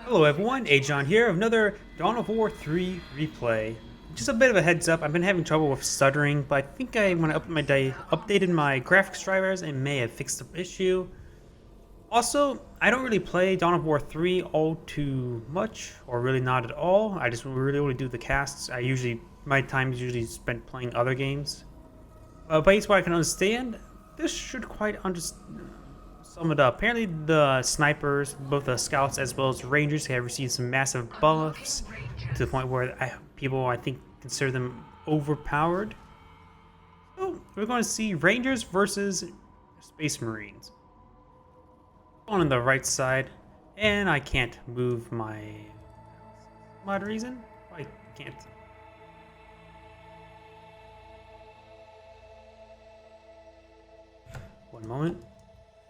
Hello everyone, Agion here, another Dawn of War 3 replay. Just a bit of a heads up, I've been having trouble with stuttering, but I think when I updated my graphics drivers, it may have fixed the issue. Also, I don't really play Dawn of War 3 all too much, or really not at all. I just really only do the casts. My time is usually spent playing other games. Based on what I can understand, this should quite sum it up. Apparently the snipers, both the scouts as well as rangers, have received some massive buffs to the point where people, I think, consider them overpowered. So we're going to see rangers versus space marines. On the right side, and I can't move my odd reason. I can't. One moment.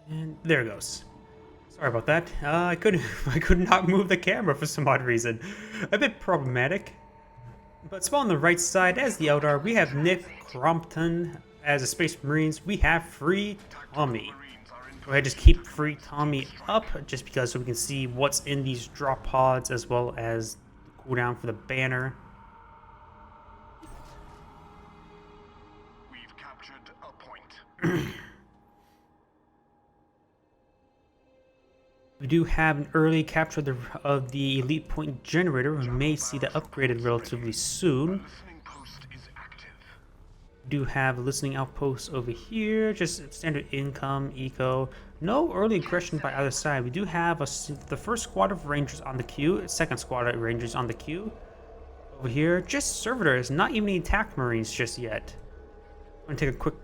And there it goes. Sorry about that. I could not move the camera for some odd reason. A bit problematic. But spawn on the right side as the Eldar, we have Nick Crompton as a Space Marines. We have Free Tommy. Go ahead, just keep Free Tommy up, just because so we can see what's in these drop pods as well as the cooldown for the banner. We've captured a point. We do have an early capture of the elite point generator. We may see that upgraded relatively soon. We do have a listening outpost over here, just standard income, eco. No early aggression by either side. We do have the first squad of rangers on the queue, second squad of rangers on the queue. Over here, just servitors, not even the attack marines just yet. I'm going to take a quick...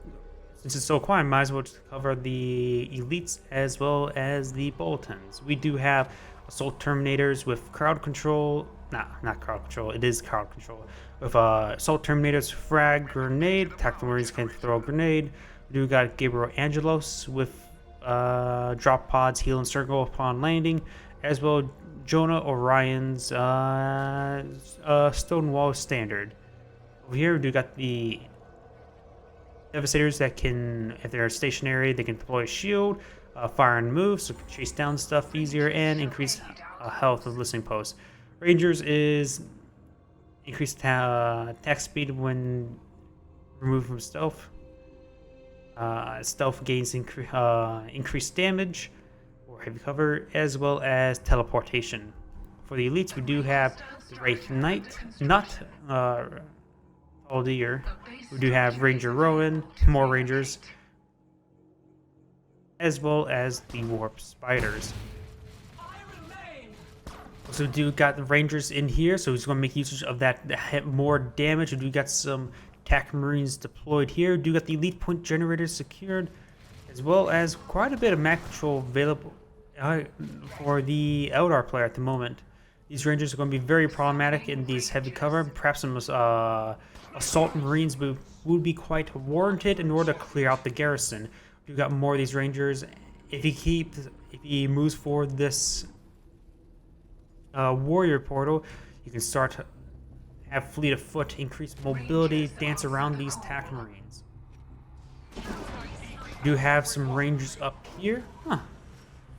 Since it's so quiet, I might as well just cover the elites as well as the bulletins. We do have assault terminators with crowd control. Nah, not crowd control. It is crowd control. With assault terminators, frag, grenade. Tactical marines can throw a grenade. We do got Gabriel Angelos with drop pods, heal and circle upon landing, as well Jonah Orion's Stonewall standard. Over here, we do got the Devastators that can, if they're stationary, they can deploy a shield, fire and move, so can chase down stuff easier, and increase health of listening posts. Rangers is increased attack speed when removed from stealth. Stealth gains increased damage or heavy cover, as well as teleportation. For the elites, we do have the Wraith Knight, not Deer. We do have Ranger Rowan, more Rangers, as well as the Warp Spiders. So we do got the Rangers in here, so he's going to make usage of that to hit more damage. We do got some attack marines deployed here. We do got the elite point generators secured, as well as quite a bit of map control available for the Eldar player at the moment. These Rangers are going to be very problematic in these heavy cover. Perhaps some assault marines would be quite warranted in order to clear out the garrison. We've got more of these Rangers. If he moves forward this warrior portal, you can start to have fleet of foot, increase mobility, dance around these attack marines. We do have some Rangers up here. Huh.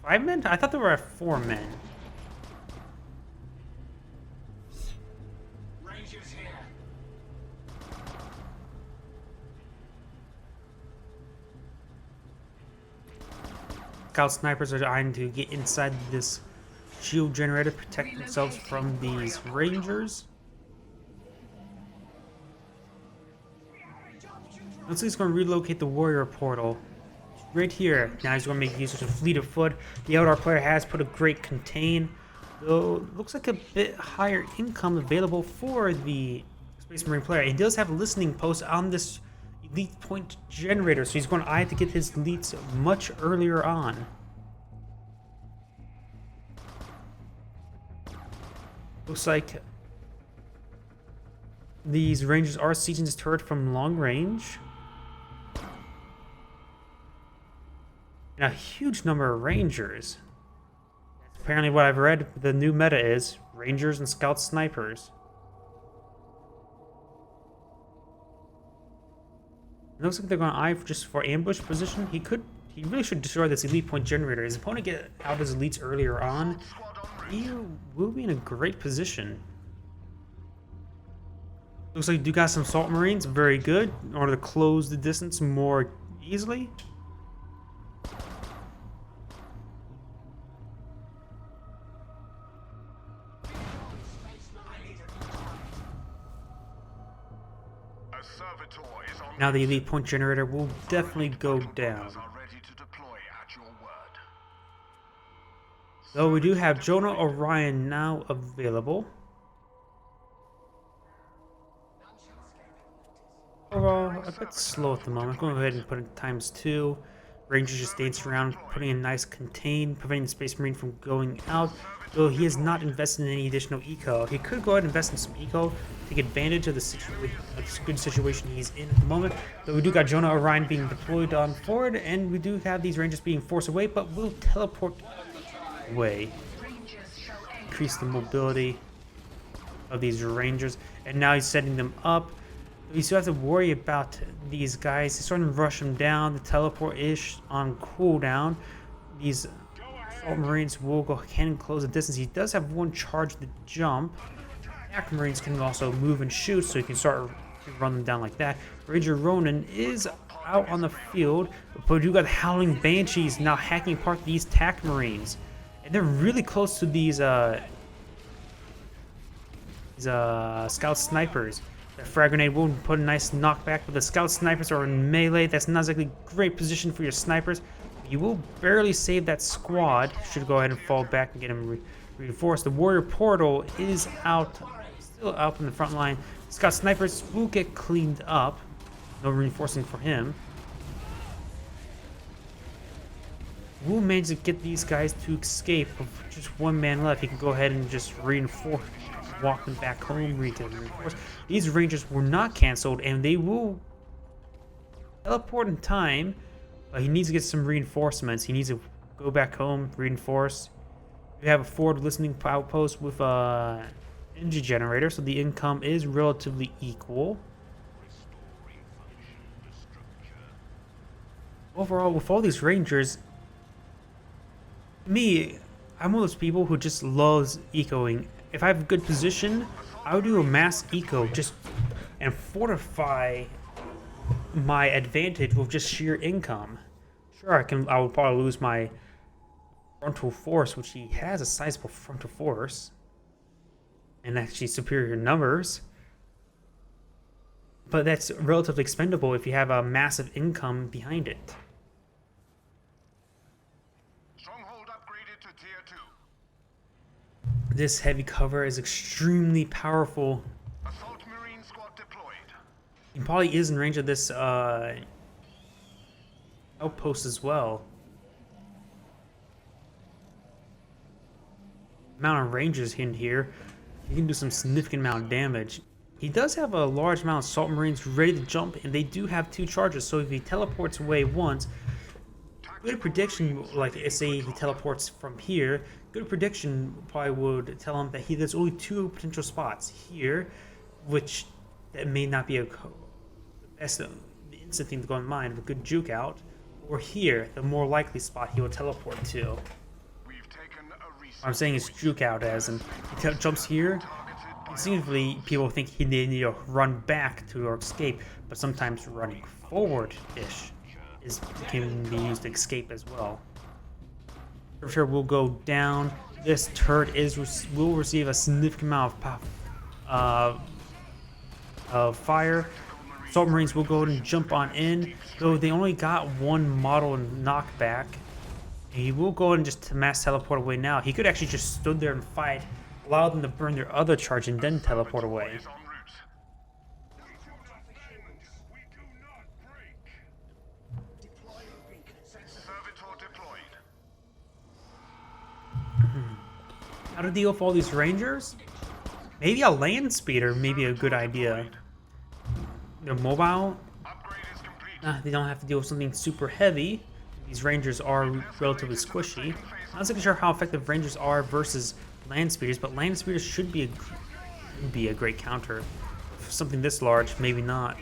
5 men? I thought there were 4 men. Scout snipers are trying to get inside this shield generator, protect themselves from these rangers. Looks like he's going to relocate the warrior portal right here. Now he's going to make use of the fleet of foot. The Eldar player has put a great contain, though looks like a bit higher income available for the Space Marine player. He does have a listening post on this elite point generator, so he's going to have to get his elites much earlier on. Looks like these rangers are sieging this turret from long range. And a huge number of rangers. Apparently what I've read, the new meta is rangers and scout snipers. It looks like they're going to eye just for ambush position. He really should destroy this elite point generator. His opponent get out his elites earlier on. he will be in a great position. Looks like you do got some salt marines, very good, in order to close the distance more easily. A servitor is on Now the elite point generator will definitely go down. are ready to deploy at your word. Though we do have Jonah Orion now available. Overall, a bit slow at the moment. Go ahead and put it ×2. Rangers just dance around, putting a nice contain, preventing the Space Marine from going out. Though he has not invested in any additional eco. He could go ahead and invest in some eco, take advantage of the good situation he's in at the moment. Though we do got Jonah Orion being deployed on forward, and we do have these Rangers being forced away, but will teleport away. Increase the mobility of these Rangers, and now he's setting them up. We still have to worry about these guys. He's starting to rush them down. The teleport is on cooldown. These assault marines can close the distance. He does have one charge to jump. Attack marines can also move and shoot, so he can start to run them down like that. Ranger Ronin is out on the field, but we do got Howling Banshees now hacking apart these attack marines, and they're really close to these scout snipers. The frag grenade will put a nice knockback, but the scout snipers are in melee. That's not exactly great position for your snipers. You will barely save that squad. Should go ahead and fall back and get him reinforced. The warrior portal is out, still out in the front line. Scout snipers will get cleaned up. No reinforcing for him. We'll manage to get these guys to escape with just one man left. He can go ahead and just reinforce. Walk them back home, reinforce. These Rangers were not cancelled, and they will teleport in time, but he needs to get some reinforcements. He needs to go back home, reinforce. We have a forward listening outpost with a energy generator, so the income is relatively equal. Overall, with all these Rangers, me, I'm one of those people who just loves ecoing. If I have a good position, I would do a mass eco and fortify my advantage with just sheer income. Sure, I will probably lose my frontal force, which he has a sizable frontal force, and actually superior numbers. But that's relatively expendable if you have a massive income behind it. Stronghold upgraded to tier 2. This heavy cover is extremely powerful. Assault Marine squad deployed. He probably is in range of this outpost as well. Amount of Rangers in here, he can do some significant amount of damage. He does have a large amount of Assault Marines ready to jump, and they do have 2 charges, so if he teleports away once, good prediction, like say he teleports from here, good prediction probably would tell him that there's only 2 potential spots here, which that may not be the instant thing to go in mind, a good juke out, or here, the more likely spot he will teleport to. We've taken a What I'm saying is juke out, as in he jumps here. Instinctively, people think he need to run back to or escape, but sometimes running forward-ish can be used to escape as well. Turret will go down. This turret will receive a significant amount of fire. Assault Marines will go ahead and jump on in, though they only got 1 model knockback. He will go ahead and just mass teleport away now. He could actually just stood there and fight, allow them to burn their other charge, and then teleport away. is en route. Servitor deployed. How to deal with all these Rangers? Maybe a land speeder may be a good idea. They're mobile. Upgrade is complete. They don't have to deal with something super heavy. These Rangers are relatively squishy. I'm not exactly sure how effective Rangers are versus land speeders, but land speeders should be a great counter. For something this large, maybe not.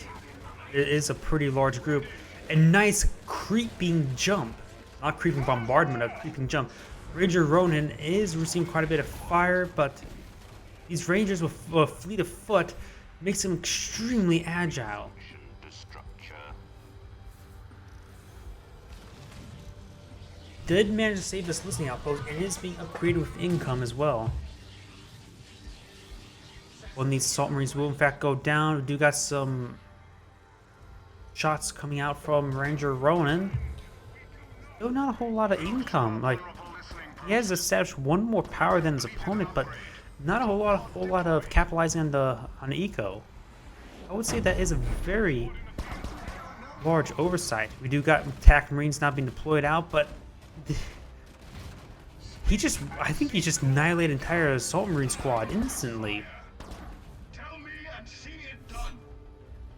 It is a pretty large group. A nice creeping jump. Not creeping bombardment, a creeping jump. Ranger Ronin is receiving quite a bit of fire, but these Rangers with a fleet of foot makes them extremely agile. Did manage to save this listening outpost and is being upgraded with income as well. When these assault marines will in fact go down, we do got some shots coming out from Ranger Ronin. Still not a whole lot of income. Like, he has established one more power than his opponent, but not a whole lot of capitalizing on the eco. I would say that is a very large oversight. We do got attack marines not being deployed out, but I think he just annihilated an entire assault marine squad instantly.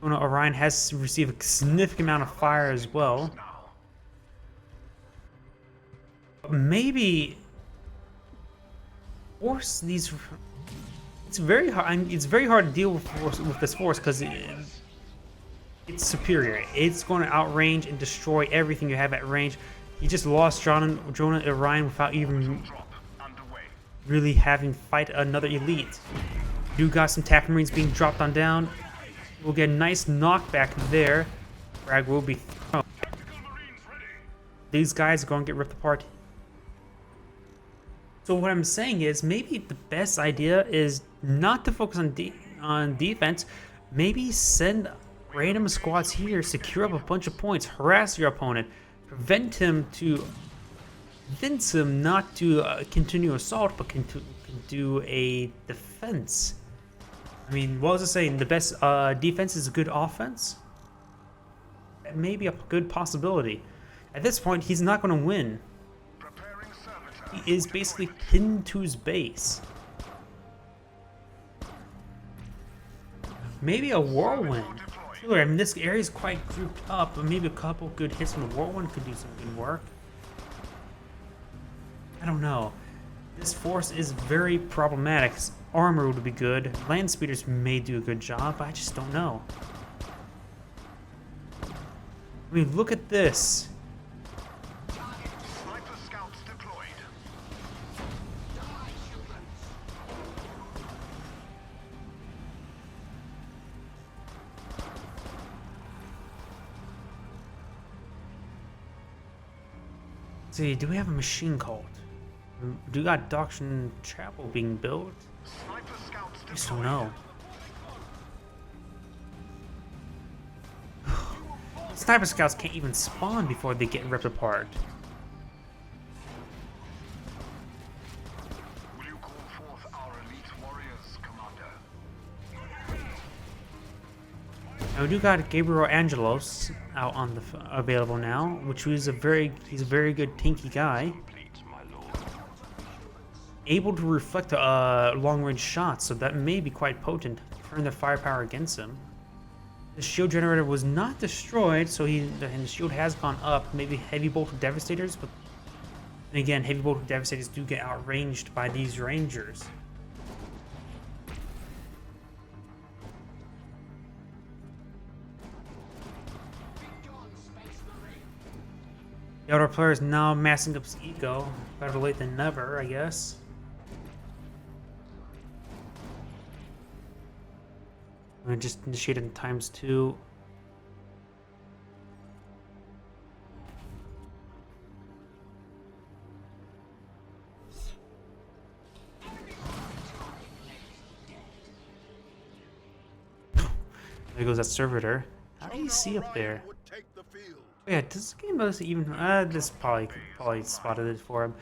Orion has received a significant amount of fire as well. But maybe force these. It's very hard. It's very hard to deal with this force because it's superior. It's going to outrange and destroy everything you have at range. He just lost Jonah Orion without even really having to fight another elite. You got some attack marines being dropped on down. We'll get a nice knockback there. Frag will be thrown. These guys are going to get ripped apart. So what I'm saying is maybe the best idea is not to focus on defense. Maybe send random squads here, secure up a bunch of points, harass your opponent, convince him not to continue assault, but do a defense. I mean, what was I saying? The best defense is a good offense? That may be a good possibility. At this point, he's not going to win. He is basically pinned to his base. Maybe a whirlwind. I mean, this area is quite grouped up, but maybe a couple good hits from the whirlwind could do some good work. I don't know. This force is very problematic. Armor would be good. Land speeders may do a good job, but I just don't know. I mean, look at this. Sniper scouts deployed. Let's see, do we have a machine cult? Do we got Doctrine Chapel being built? Sniper scouts I just don't know. Sniper scouts can't even spawn before they get ripped apart. Will you call forth our elite warriors, Commander? Now we do got Gabriel Angelos out on the available now, which he's a very good tanky guy. Able to reflect long-range shots, so that may be quite potent. Turn their firepower against him. The shield generator was not destroyed, so and the shield has gone up. Maybe heavy bolted devastators, but and again, heavy bolted devastators do get outranged by these rangers. The Eldar player is now massing up his eco. Better late than never, I guess. I'm gonna just initiate it in ×2. There goes that servitor. How do you see up there? Yeah, this game doesn't even. This probably spotted it for him.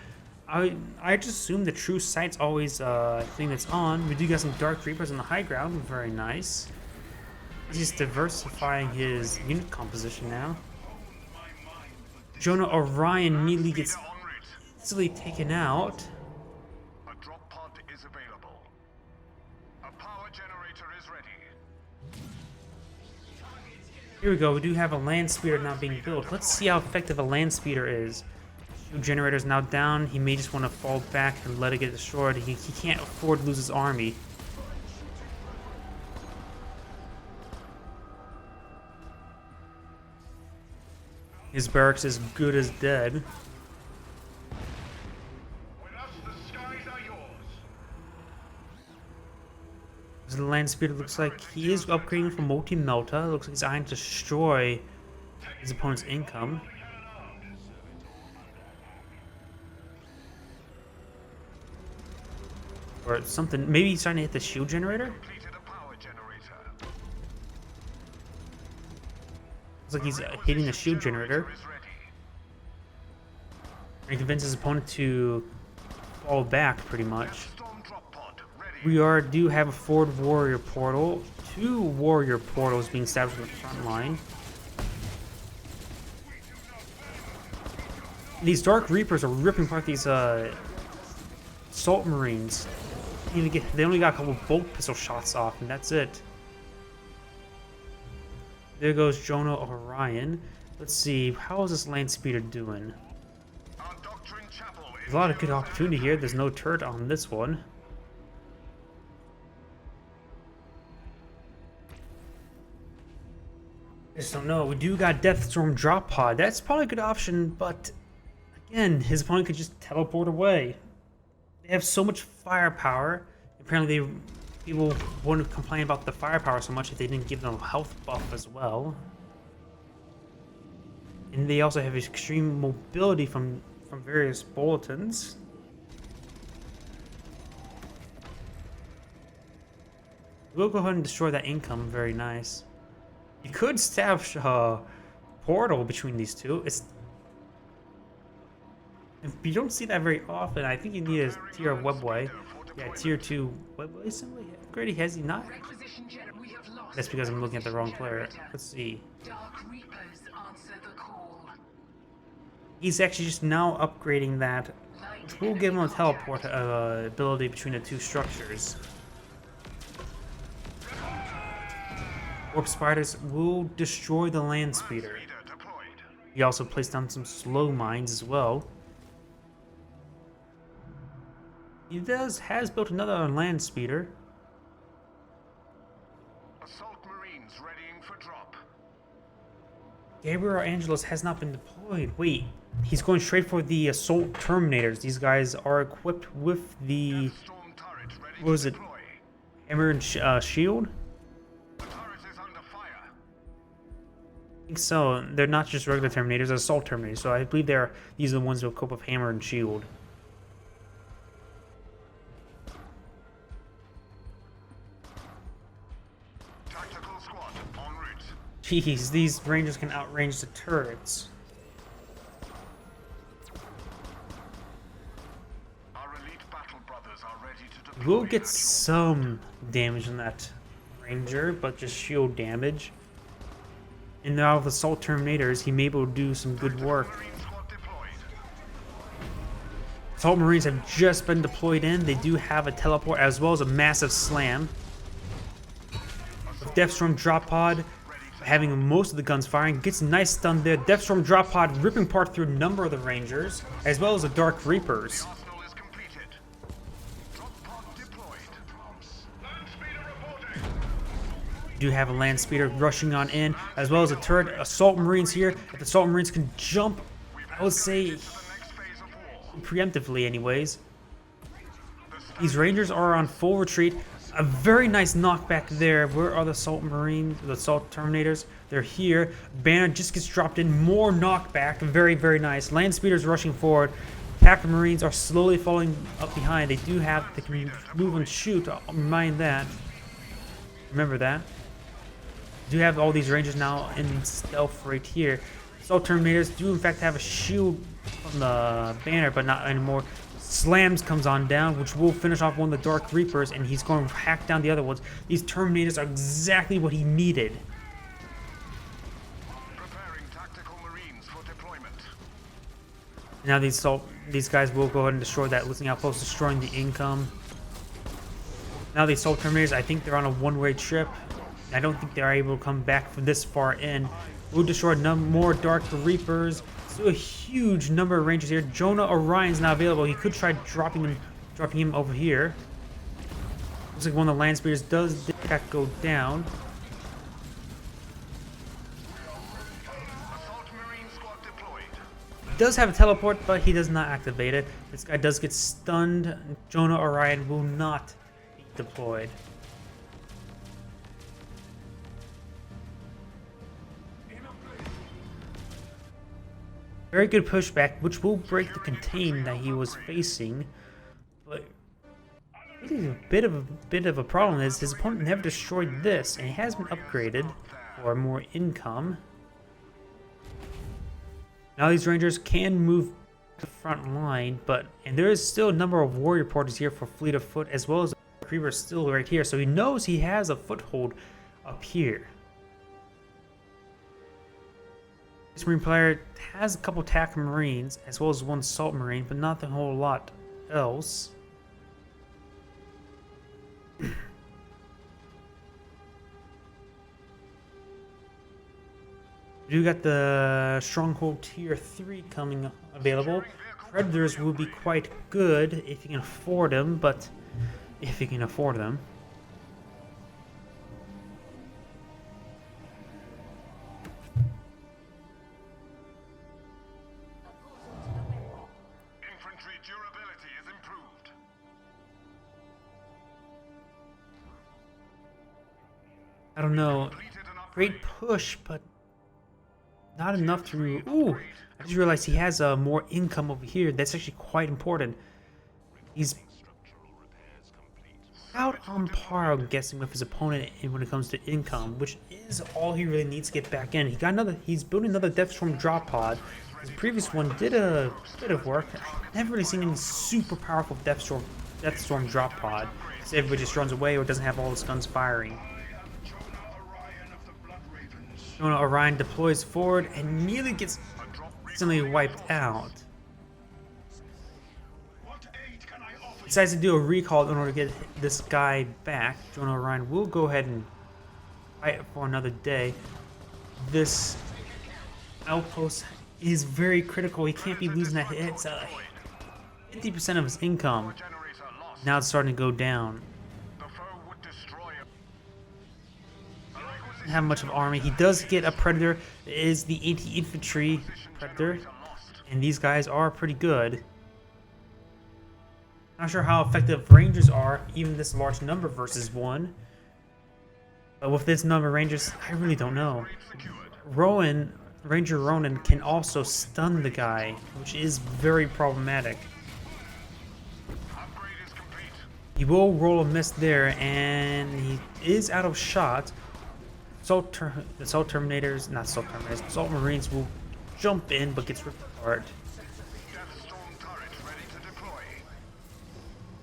I just assume the true sight's always a thing that's on. We do got some Dark Reapers on the high ground, very nice. He's diversifying his unit composition now. Jonah Orion immediately gets easily taken out. A drop pod is available. A power generator is ready. Here we go, we do have a land speeder now being built. Let's see how effective a land speeder is. Shield generator is now down. He may just want to fall back and let it get destroyed. He can't afford to lose his army. His barracks is good as dead. The land speeder looks like he is upgrading from multi-melta. Looks like he's eyeing to destroy his opponent's income. Or something. Maybe he's trying to hit the shield generator? Completed a power generator. Looks like he's hitting the shield generator. Is ready. And he convinces his opponent to fall back pretty much. Storm drop pod ready. We do have a forward warrior portal. 2 warrior portals being established in the front line. These Dark Reapers are ripping apart these Salt Marines. They only got a couple bolt pistol shots off, and that's it. There goes Jonah Orion. Let's see, how is this land speeder doing? Our doctrine chapel is There's a lot of good opportunity here. There's no turret on this one. I just don't know. We do got Deathstorm drop pod. That's probably a good option, but again, his opponent could just teleport away. They have so much firepower. Apparently, people wouldn't complain about the firepower so much if they didn't give them a health buff as well. And they also have extreme mobility from various bulletins. We'll go ahead and destroy that income. Very nice. You could establish a portal between these two. You don't see that very often. I think you need a tier of webway. Yeah, tier 2 webway simply upgraded. Has he not? That's because I'm looking at the wrong player. Let's see. He's actually just now upgrading that. We'll give him a teleport ability between the two structures. Warp spiders will destroy the land speeder. He also placed down some slow mines as well. He has built another land speeder. Assault Marines readying for drop. Gabriel Angelos has not been deployed. Wait, he's going straight for the assault terminators. These guys are equipped with the Storm turret ready what was to it? deploy. Hammer and shield. The turret is under fire. I think so. They're not just regular terminators, they're assault terminators. So I believe these are the ones who cope with hammer and shield. Tactical squad en route. Jeez, these rangers can outrange the turrets. Our elite battle brothers are ready to deploy. We'll get some damage on that ranger, but just shield damage. And now with assault terminators, he may be able to do some good work. Marine squad deployed. Assault Marines have just been deployed in. They do have a teleport as well as a massive slam. With Deathstorm drop pod having most of the guns firing, gets a nice stun there. Deathstorm drop pod ripping apart through a number of the rangers, as well as the Dark Reapers. Arsenal is completed. Drop pod deployed. Land speeder reporting. Do have a land speeder rushing on in, as well as a turret. Assault Marines here. If the Assault Marines can jump, I would say The next phase of war. preemptively anyways. These rangers are on full retreat. A very nice knockback there. Where are the assault marines, the assault terminators? They're here. Banner just gets dropped in. More knockback. Very, very nice. Land speeders rushing forward. Pack marines are slowly falling up behind. They can move and shoot. Mind that. Remember that. Do have all these rangers now in stealth right here. Assault terminators do in fact have a shield from the banner, but not anymore. Slams comes on down, which will finish off one of the Dark Reapers, and he's going to hack down the other ones. These Terminators are exactly what he needed. Preparing tactical marines for deployment. Now these guys will go ahead and destroy that listening outpost, destroying the income. Now the Assault Terminators, I think they're on a one-way trip. I don't think they're able to come back from this far in. We'll destroy more Dark Reapers. So a huge number of rangers here. Jonah Orion's now available. He could try dropping him over here. Looks like one of the land speeders does go down. Assault marine squad deployed. He does have a teleport, but he does not activate it. This guy does get stunned. Jonah Orion will not be deployed. Very good pushback, which will break the contain that he was facing. But really a bit of a problem is his opponent never destroyed this, and it has been upgraded for more income. Now these Rangers can move to the front line, and there is still a number of warrior porters here for fleet of foot, as well as the creeper still right here, so he knows he has a foothold up here. This Marine player has a couple attack Marines, as well as one Salt Marine, but not a whole lot else. We do got the Stronghold Tier 3 coming available. Predators will be quite good if you can afford them, but if you can afford them. Infantry durability is improved. I don't know. Great push, but not enough to... Ooh! I just realized he has more income over here. That's actually quite important. He's out on par, I'm guessing, with his opponent when it comes to income, which is all he really needs to get back in. He's building another Deathstorm drop pod. His previous one did a bit of work. I've never really seen any super powerful Deathstorm drop pod, because everybody just runs away or doesn't have all his guns firing. Orion deploys forward and nearly gets instantly wiped out. Decides to do a recall in order to get this guy back. Jonah Orion will go ahead and fight for another day. This outpost is very critical. He can't be losing that hit. It's 50% of his income. Now it's starting to go down. Doesn't have much of an army. He does get a Predator. It is the anti-infantry Predator, and these guys are pretty good. Not sure how effective Rangers are, even this large number versus one. But with this number of Rangers, I really don't know. Ranger Ronan can also stun the guy, which is very problematic. He will roll a miss there, and he is out of shot. Salt Marines will jump in, but gets ripped apart.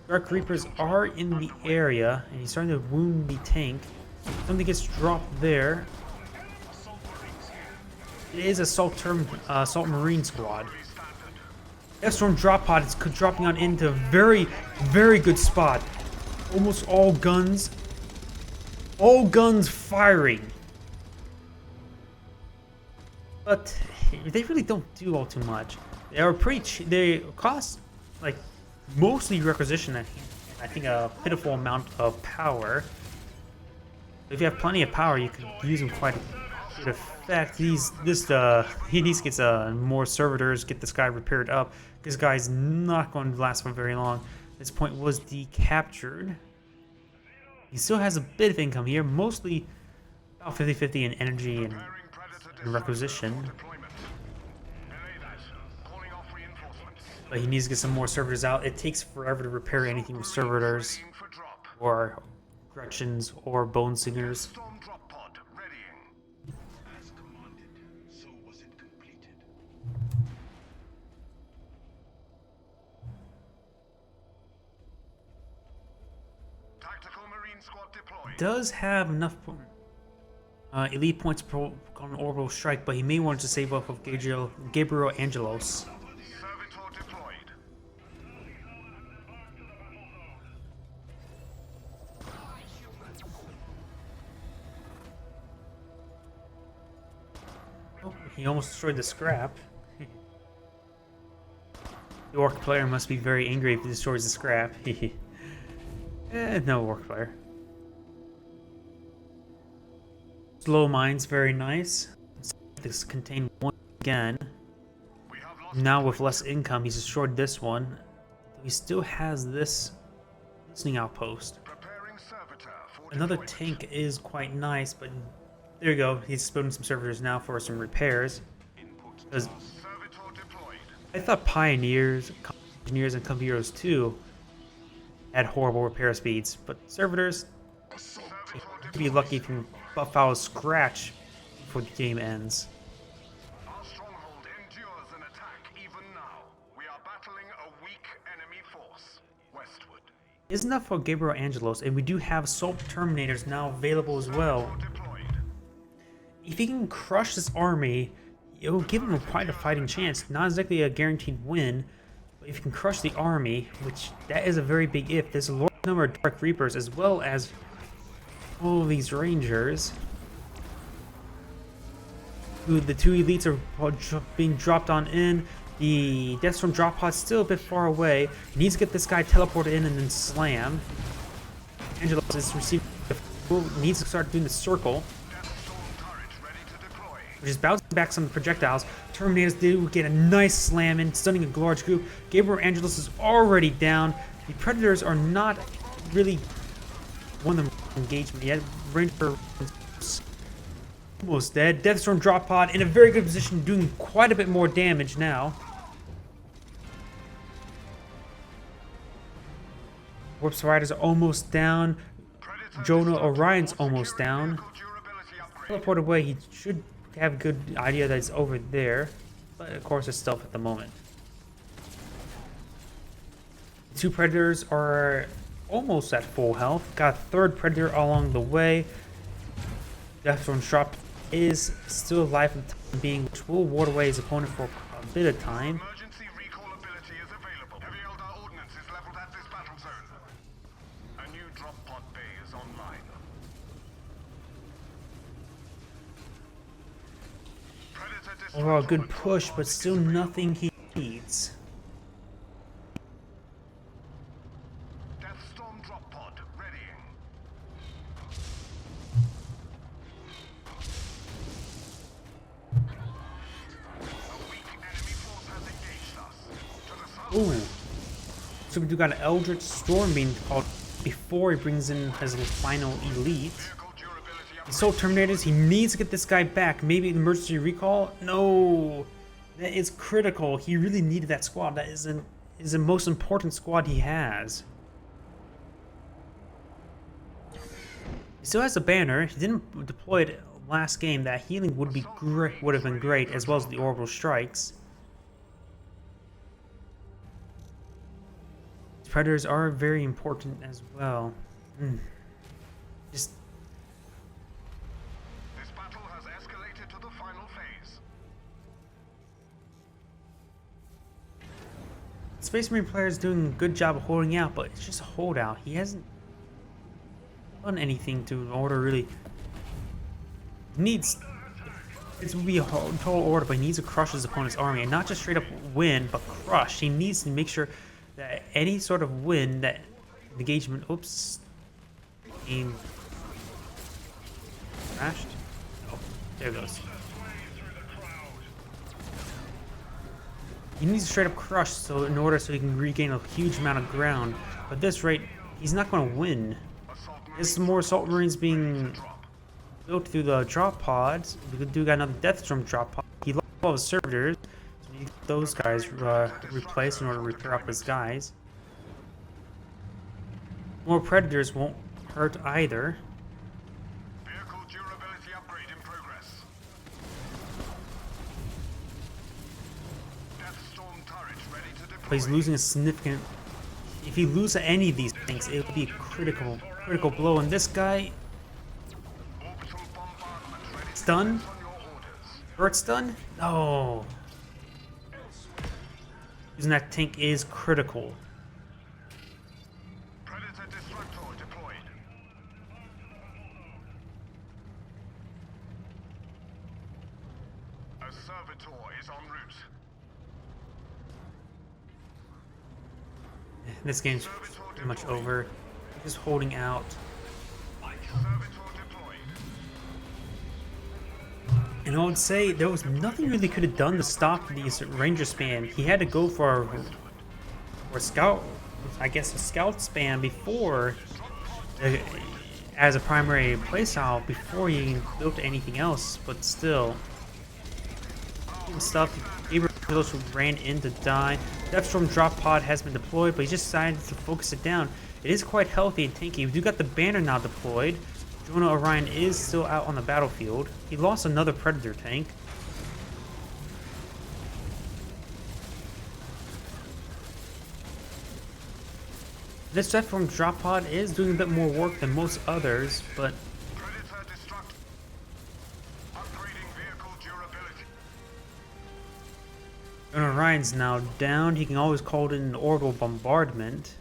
Dark Reapers are in the area, and he's starting to wound the tank. Something gets dropped there. It is a Salt Marine squad. Deathstorm drop pod is dropping on into a very, very good spot. Almost all guns firing. But they really don't do all too much. They are they cost like mostly requisition. I think a pitiful amount of power. If you have plenty of power, you can use them quite a good effect. He needs to get more servitors, get this guy repaired up. This guy's not going to last for very long. This point was decaptured. He still has a bit of income here, mostly about 50-50 in energy and requisition. But he needs to get some more servitors out. It takes forever to repair anything with servitors, or Gretchens, or Bone Singers. Does have enough elite points on orbital strike, but he may want to save up of Gabriel Angelos. Oh, he almost destroyed the scrap. The orc player must be very angry if he destroys the scrap. No orc player. Slow mines, very nice. This contained one again. Now with less income, he's destroyed this one. He still has this listening outpost. Another tank is quite nice, but there you go. He's building some servitors now for some repairs. Because I thought Pioneers, Engineers, and Computeros too had horrible repair speeds, but Servitors, you could be lucky if you buff out a scratch before the game ends. Our stronghold endures an attack even now. We are battling a weak enemy force. Westward. Isn't enough for Gabriel Angelos, and we do have Assault Terminators now available as well. Deployed. If he can crush this army, it will give him quite a fighting chance. Not exactly a guaranteed win, but if he can crush the army, which that is a very big if. There's a large number of Dark Reapers as well as all of these Rangers. The two elites are being dropped on in. The Deathstorm drop pod's still a bit far away. He needs to get this guy teleported in and then slam. Angelos is receiving. Needs to start doing the circle, which is bouncing back some projectiles. Terminators do get a nice slam in, stunning a large group. Gabriel Angelos is already down. The Predators are not really won the engagement yet. Ranger almost dead. Deathstorm drop pod in a very good position, doing quite a bit more damage now. Warp Riders are almost down. Jonah Orion's almost down. Teleport away, he should have a good idea that it's over there, but of course it's stealth at the moment. The two Predators are almost at full health. Got a third Predator along the way. Deathstorm drop is still alive for the time being, which will ward away his opponent for a bit of time. Emergency recall ability is available. Heavy Eldar ordnance is leveled at this battle zone. A new drop pod bay is online. Predator Overall, good push, but still nothing he needs. Deathstorm drop pod readying. A weak enemy force has engaged us. To the south. Ooh. So we do got an Eldritch Storm being called before he brings in his final elite. Vehicle durability up. Assault Terminators, he needs to get this guy back. Maybe an emergency recall? No. That is critical. He really needed that squad. That is the most important squad he has. He still has a banner. He didn't deploy it last game. That healing would have been great, as well as the orbital strikes. Predators are very important as well. Just This battle has escalated to the final phase. Space Marine player is doing a good job of holding out, but it's just a holdout. He hasn't done anything to in order really. He needs. It would be a total order, but he needs to crush his opponent's army and not just straight up win, but crush. He needs to make sure that any sort of win, that engagement. Oops. Game crashed. Oh, there it goes. He needs to straight up crush so in order so he can regain a huge amount of ground. But at this rate, he's not going to win. There's some more Assault Marines being built through the drop pods. We do got another Deathstorm drop pod. He lost all his servitors. So we need those guys replaced in order to repair up his guys. More Predators won't hurt either. Vehicle durability upgrade in progress. Deathstorm turret ready to deploy. But he's losing a significant. If he loses any of these things, it would be a critical blow. And this guy, Orbital bombardment ready to stun, on your orders. Burt stun. No. Using that tank is critical. Predator destructor deployed. A servitor is en route. This game's pretty much over. Just holding out. Servitor deployed. And I would say there was nothing really could have done to stop these Ranger spam. He had to go for a scout, I guess a scout spam before, as a primary playstyle before he built anything else. But still, stuff. Gabriel Those who ran in to die. Deathstorm drop pod has been deployed, but he just decided to focus it down. It is quite healthy and tanky. We do got the banner now deployed. Jonah Orion is still out on the battlefield. He lost another Predator tank. This Deathstorm drop pod is doing a bit more work than most others, but Predator destruct. Upgrading vehicle durability. Jonah Orion's now down. He can always call in an orbital bombardment.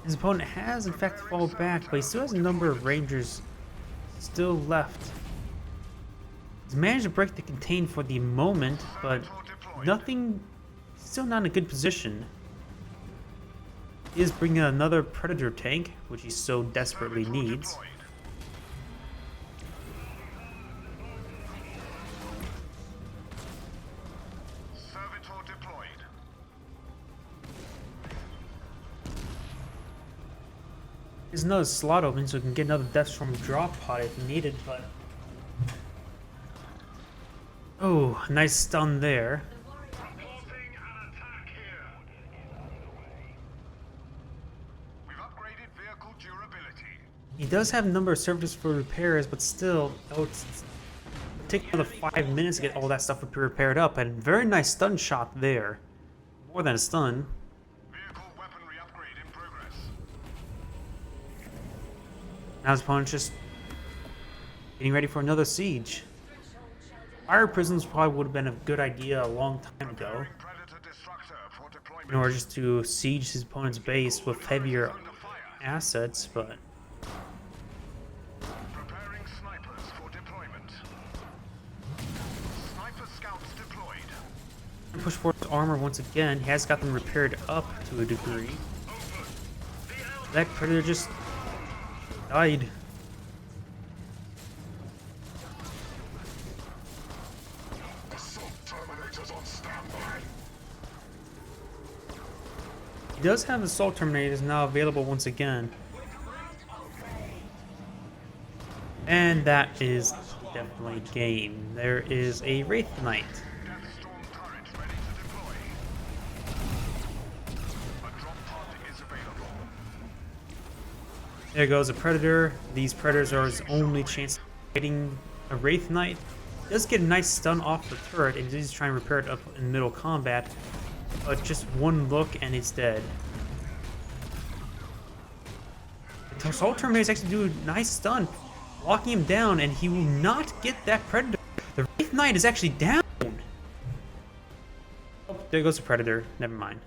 His opponent has in fact fallen back, but he still has a number of Rangers still left. He's managed to break the contain for the moment, but nothing, still not in a good position. He is bringing another Predator tank, which he so desperately needs. Servitor deployed. There's another slot open, so we can get another Deathstorm drop pod if needed, but... Oh, nice stun there. Reporting an attack here. We've upgraded vehicle durability. He does have a number of services for repairs, but still, it would take another 5 minutes to get all that stuff repaired up. And very nice stun shot there. More than a stun. Vehicle weaponry upgrade in progress. Now his opponent's just getting ready for another siege. Fire prisons probably would have been a good idea a long time ago, Predator destructor for deployment. in order just to siege his opponent's base with heavier Under fire. assets, but Preparing snipers for deployment. Sniper scouts deployed. push forward his armor once again. He has got them repaired up to a degree. That Predator just died. Assault terminators on standby. He does have Assault Terminators now available once again. And that is definitely game. There is a Wraith Knight. Deathstorm turret ready to deploy. A drop pod is available. There goes a Predator. These Predators are his only chance of getting a Wraith Knight. He does get a nice stun off the turret, and he's trying to repair it up in middle combat. But just one look and it's dead. The Assault Terminators actually do a nice stun, locking him down, and he will not get that Predator. The Wraith Knight is actually down. Oh, there goes the Predator. Never mind.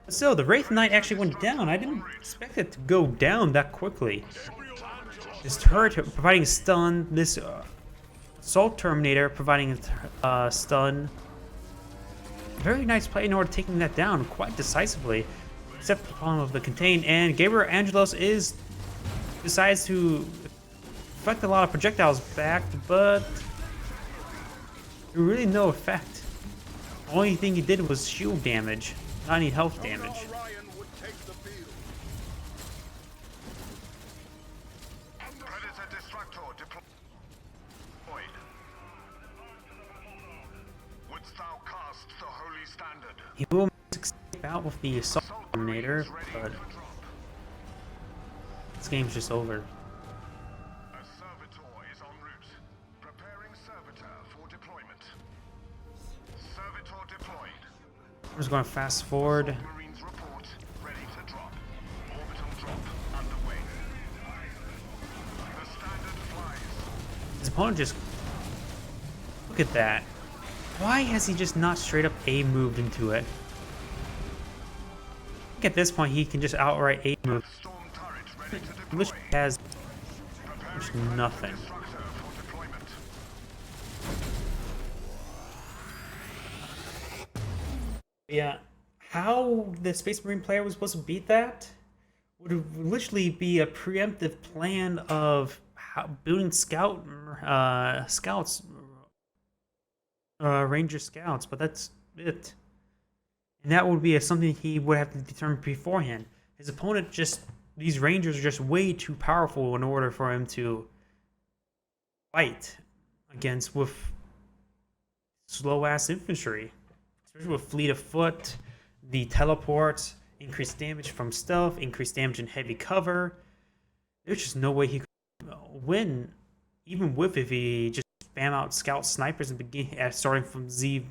But still, the Wraith Knight actually went down. I didn't expect it to go down that quickly. This turret providing stun. This Assault Terminator providing a stun. Very nice play in order to taking that down quite decisively. Except for the problem of the contain. And Gabriel Angelos decides to deflect a lot of projectiles back, but really no effect. The only thing he did was shield damage, not any health damage. Orion would take the field. Predator destructor deployed. Wouldst thou cast the holy standard? He will escape out with the Assault Terminator, but this game's just over. A servitor is en route. Preparing servitor for deployment. Servitor deployed. I'm just going to fast forward. Marines report ready to drop. Orbital drop underway. The standard flies. His opponent just... Look at that. Why has he just not straight up A-moved into it? I think at this point he can just outright A-move. Storm turret ready to He deploy. literally has Preparing nothing. destructor for deployment. Yeah, how the Space Marine player was supposed to beat that would literally be a preemptive plan of how building scouts, Ranger scouts, but that's it. And that would be something he would have to determine beforehand. His opponent these Rangers are just way too powerful in order for him to fight against with slow-ass infantry. Especially with fleet of foot, the teleports, increased damage from stealth, increased damage in heavy cover. There's just no way he could win, even with if he just spam out scout snipers and begin starting from the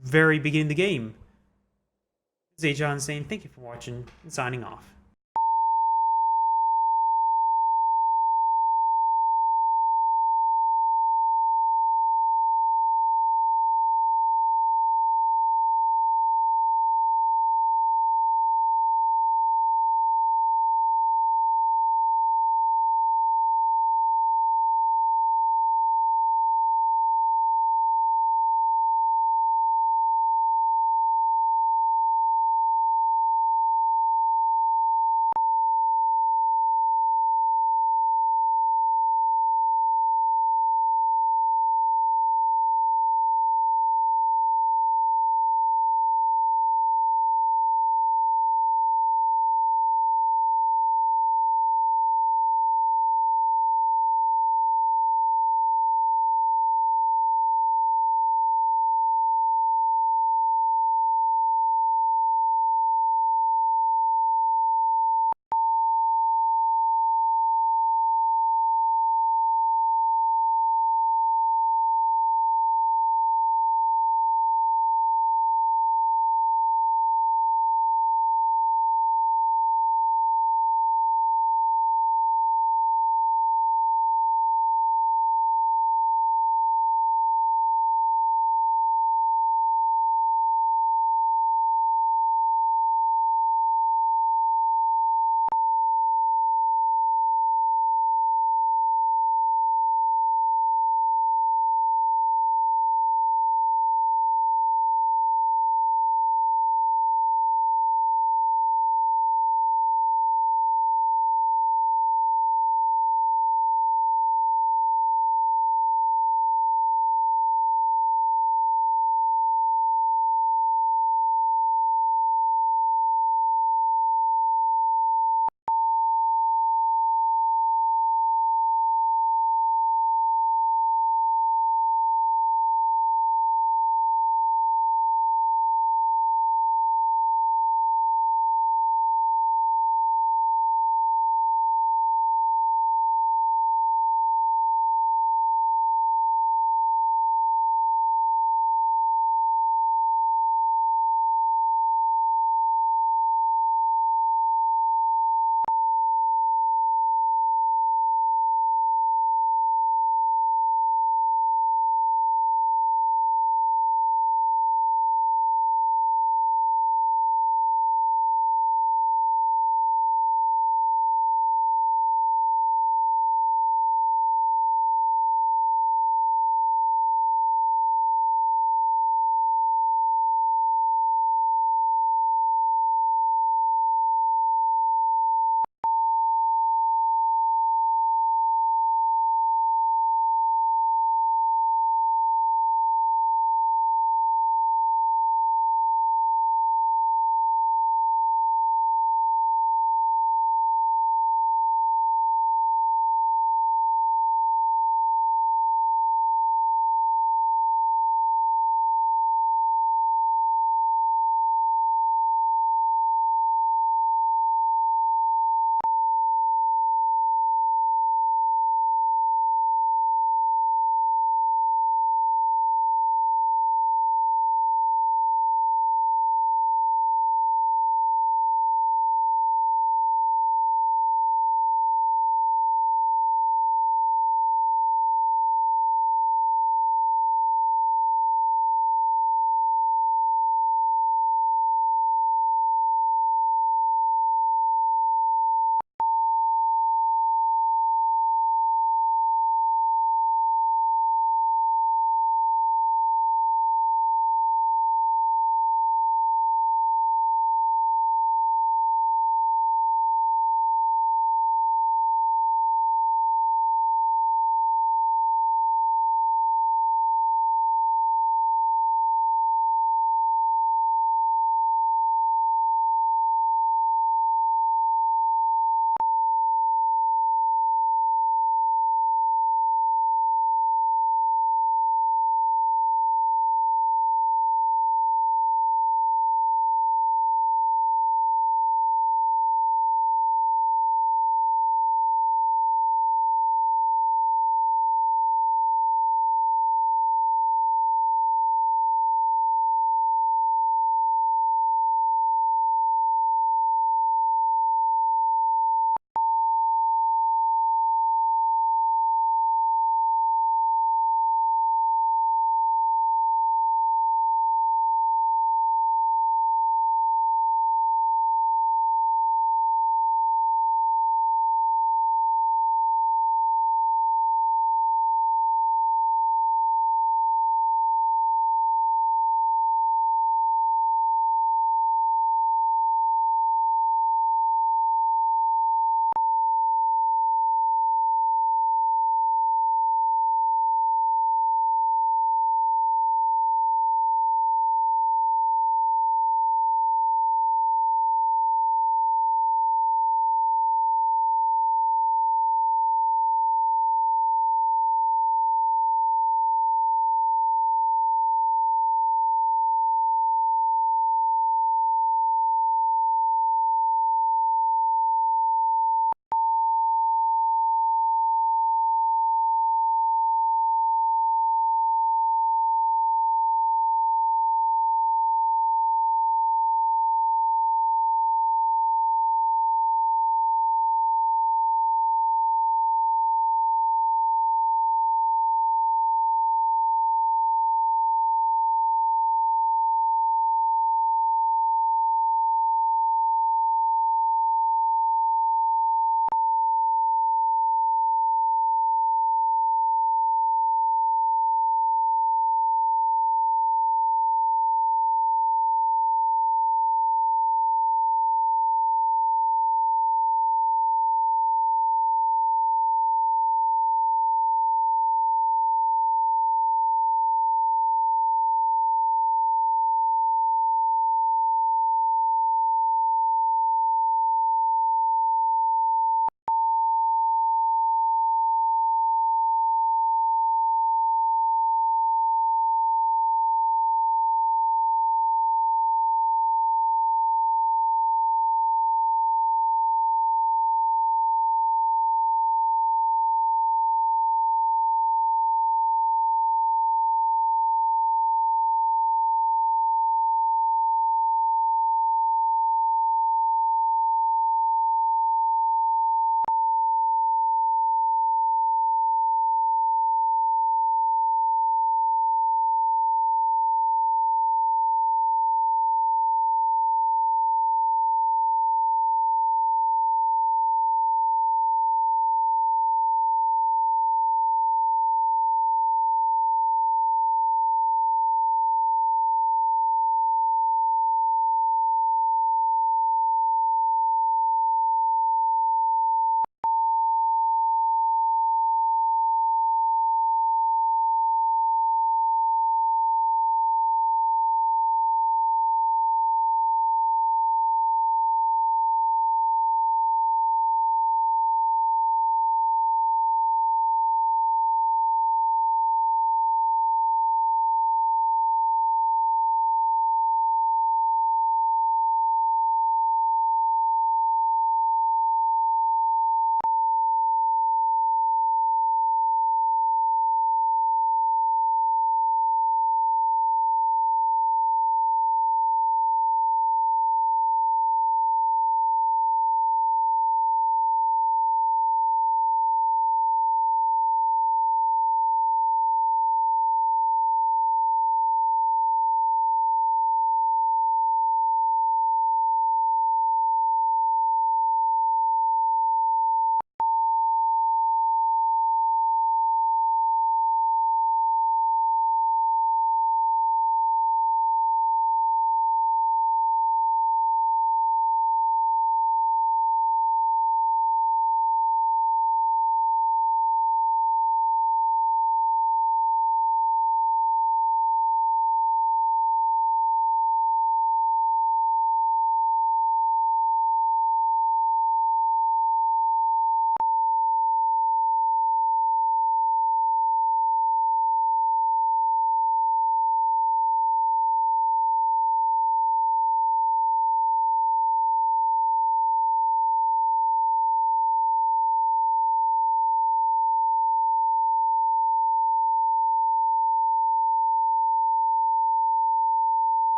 very beginning of the game. This is Agion saying thank you for watching and signing off.